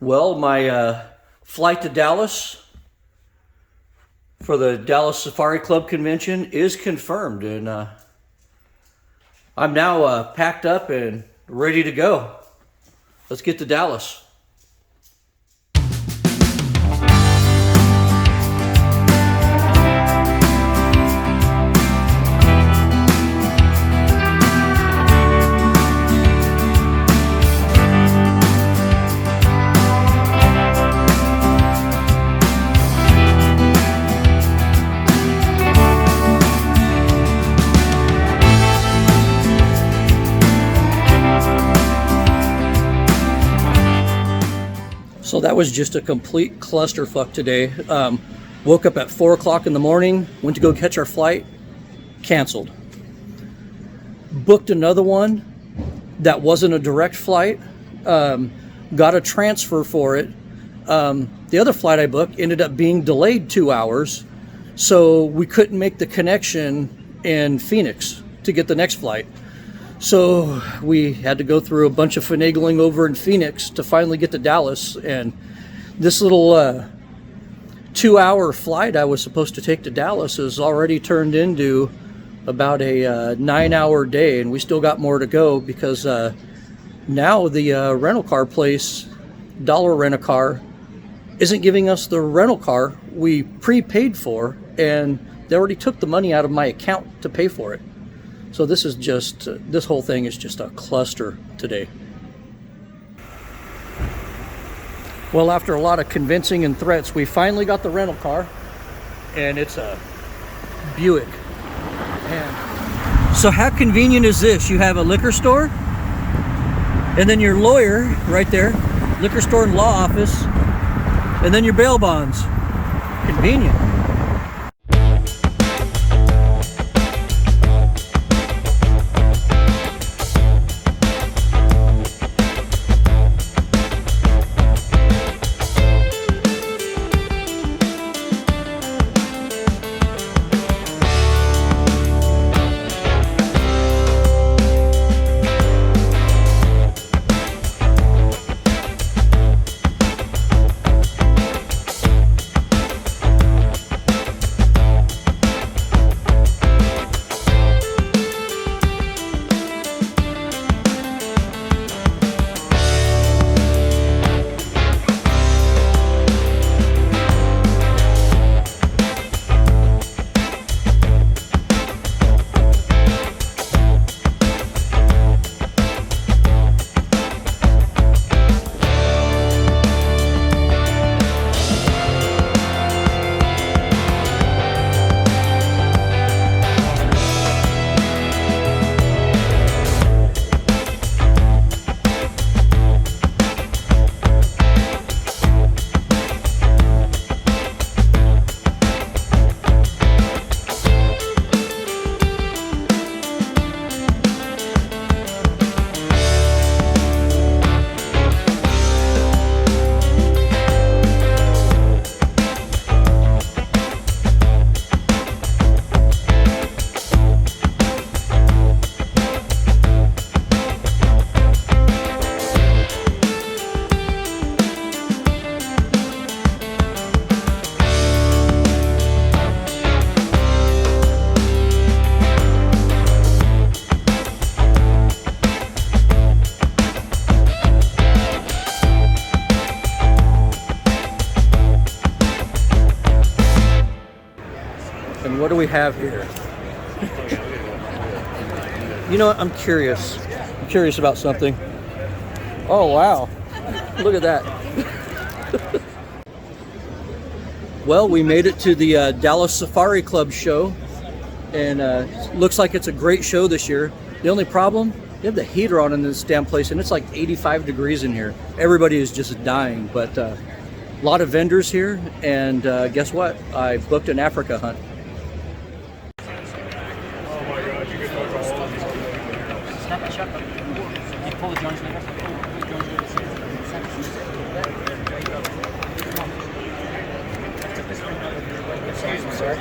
Well, my flight to Dallas for the Dallas Safari Club Convention is confirmed, and I'm now packed up and ready to go. Let's get to Dallas. So that was just a complete clusterfuck today. Woke up at 4 o'clock in the morning, went to go catch our flight, canceled. Booked another one that wasn't a direct flight, got a transfer for it. The other flight I booked ended up being delayed 2 hours, so we couldn't make the connection in Phoenix to get the next flight. So we had to go through a bunch of finagling over in Phoenix to finally get to Dallas. And this little 2 hour flight I was supposed to take to Dallas has already turned into about a 9 hour day. And we still got more to go because now the rental car place, Dollar Rent-A-Car, isn't giving us the rental car we prepaid for. And they already took the money out of my account to pay for it. So this is just, this whole thing is just a cluster today. Well, after a lot of convincing and threats, we finally got the rental car, and it's a Buick. And so how convenient is this? You have a liquor store, and then your lawyer right there, liquor store and law office, and then your bail bonds. Convenient. And what do we have here? You know what? I'm curious. I'm curious about something. Oh, wow. Look at that. Well, we made it to the Dallas Safari Club show. And looks like it's a great show this year. The only problem, they have the heater on in this damn place, and it's like 85 degrees in here. Everybody is just dying. But a lot of vendors here. And guess what? I booked an Africa hunt. Excuse me, sir.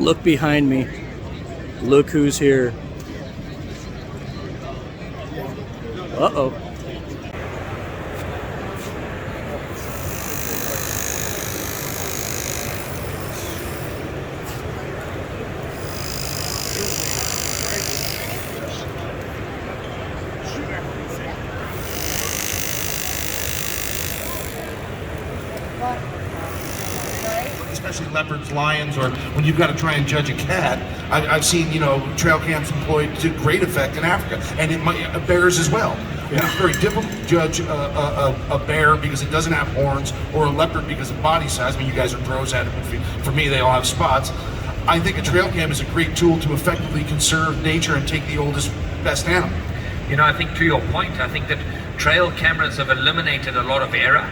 Look behind me. Look who's here. Uh-oh. Especially leopards, lions, or when you've got to try and judge a cat. I've seen, trail cams employed to great effect in Africa, and bears as well. Yeah. It's very difficult to judge a bear because it doesn't have horns, or a leopard because of body size. I mean, you guys are pros at it, but for me, they all have spots. I think a trail cam is a great tool to effectively conserve nature and take the oldest, best animal. I think to your point, I think that trail cameras have eliminated a lot of error.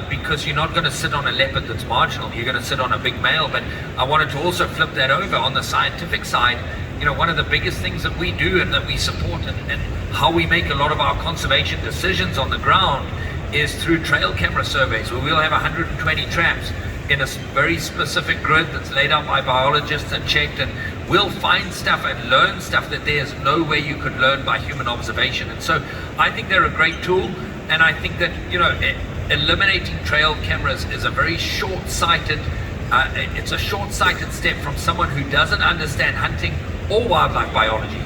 Because you're not going to sit on a leopard that's marginal, you're going to sit on a big male. But I wanted to also flip that over on the scientific side. One of the biggest things that we do and that we support and how we make a lot of our conservation decisions on the ground is through trail camera surveys, where we'll have 120 traps in a very specific grid that's laid out by biologists and checked, and we'll find stuff and learn stuff that there's no way you could learn by human observation. And so I think they're a great tool, and I think that eliminating trail cameras is a very short-sighted, it's a short-sighted step from someone who doesn't understand hunting or wildlife biology.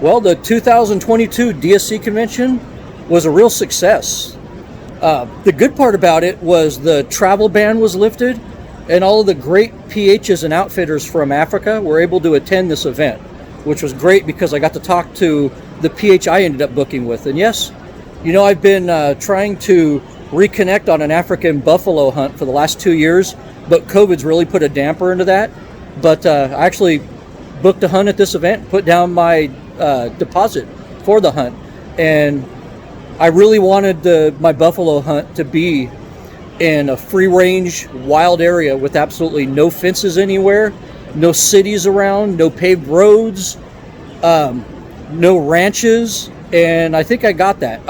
Well, the 2022 DSC Convention was a real success. The good part about it was the travel ban was lifted, and all of the great PHs and outfitters from Africa were able to attend this event, which was great because I got to talk to the PH I ended up booking with. And yes, I've been trying to reconnect on an African buffalo hunt for the last 2 years, but COVID's really put a damper into that. But I actually booked a hunt at this event, put down my deposit for the hunt, and I really wanted my buffalo hunt to be in a free-range, wild area with absolutely no fences anywhere, no cities around, no paved roads, no ranches, and I think I got that.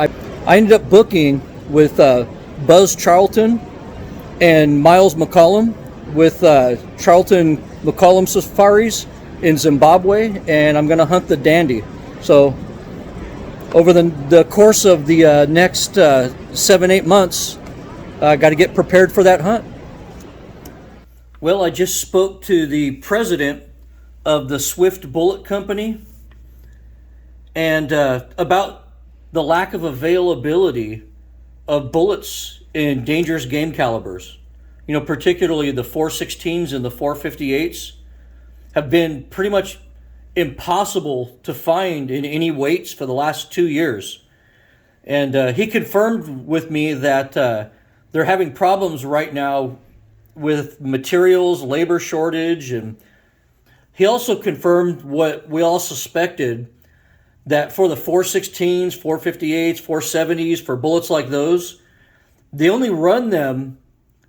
I ended up booking with Buzz Charlton and Miles McCollum with Charlton McCollum Safaris in Zimbabwe, and I'm going to hunt the dandy. So over the course of the next 7-8 months, I got to get prepared for that hunt. Well, I just spoke to the president of the Swift Bullet Company, and about the lack of availability of bullets in dangerous game calibers. Particularly the .416s and the .458s have been pretty much impossible to find in any weights for the last 2 years. And he confirmed with me that they're having problems right now with materials, labor shortage, and he also confirmed what we all suspected, that for the 416s, 458s, 470s, for bullets like those, they only run them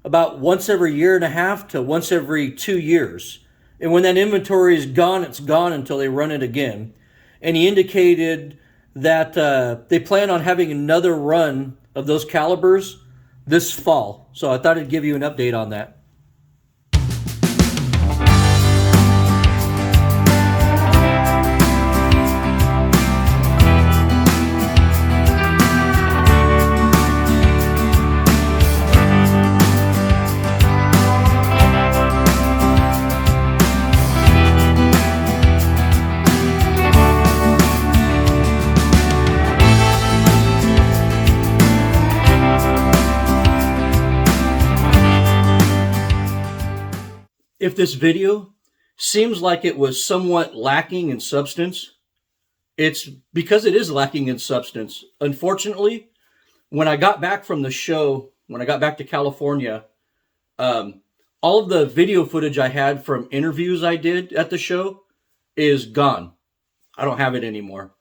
about once every year and a half to once every 2 years. And when that inventory is gone, it's gone until they run it again. And he indicated that they plan on having another run of those calibers this fall. So I thought I'd give you an update on that. If this video seems like it was somewhat lacking in substance, it's because it is lacking in substance. Unfortunately, when I got back from the show, when I got back to California, all of the video footage I had from interviews I did at the show is gone. I don't have it anymore.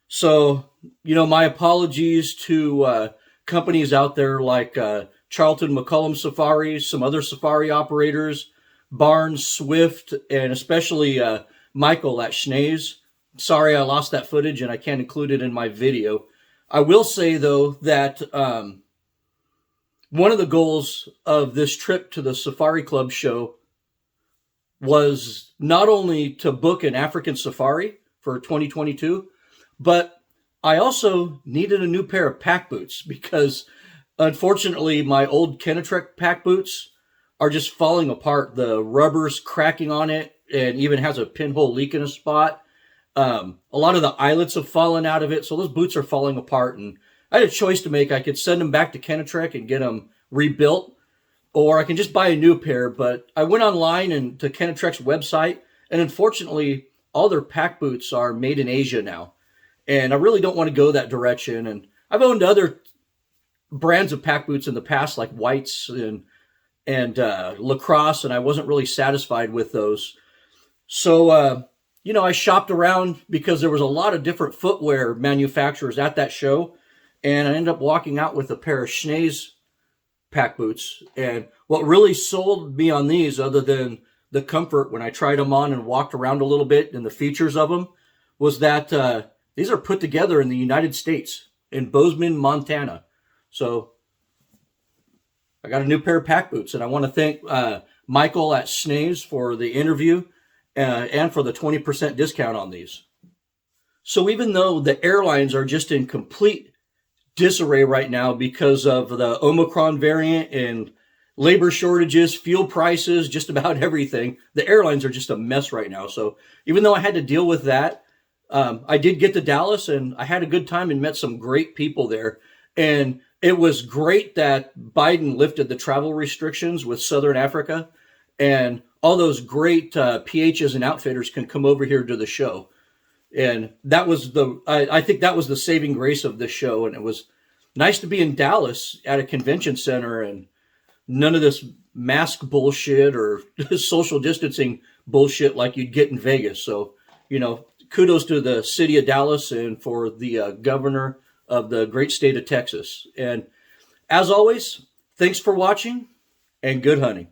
So, my apologies to companies out there like Charlton McCullum Safaris, some other safari operators, Barnes, Swift, and especially Michael at Schnee's. Sorry I lost that footage and I can't include it in my video. I will say, though, that one of the goals of this trip to the Safari Club show was not only to book an African safari for 2022, but I also needed a new pair of pack boots because, unfortunately, my old Kenetrek pack boots are just falling apart. The rubber's cracking on it and even has a pinhole leak in a spot. A lot of the eyelets have fallen out of it, so those boots are falling apart. And I had a choice to make. I could send them back to Kenetrek and get them rebuilt, or I can just buy a new pair. But I went online and to Kenetrek's website, and unfortunately, all their pack boots are made in Asia now. And I really don't want to go that direction. And I've owned other brands of pack boots in the past, like Whites and Lacrosse, and I wasn't really satisfied with those. So, I shopped around because there was a lot of different footwear manufacturers at that show, and I ended up walking out with a pair of Schnee's pack boots. And what really sold me on these, other than the comfort when I tried them on and walked around a little bit and the features of them, was that these are put together in the United States, in Bozeman, Montana. So I got a new pair of pack boots, and I want to thank Michael at Schnee's for the interview and for the 20% discount on these. So even though the airlines are just in complete disarray right now because of the Omicron variant and labor shortages, fuel prices, just about everything, the airlines are just a mess right now. So even though I had to deal with that, I did get to Dallas, and I had a good time and met some great people there. And it was great that Biden lifted the travel restrictions with Southern Africa, and all those great PHs and outfitters can come over here to the show. And that was I think that was the saving grace of this show. And it was nice to be in Dallas at a convention center and none of this mask bullshit or social distancing bullshit like you'd get in Vegas. So, kudos to the city of Dallas and for the governor of the great state of Texas. And as always, thanks for watching and good hunting.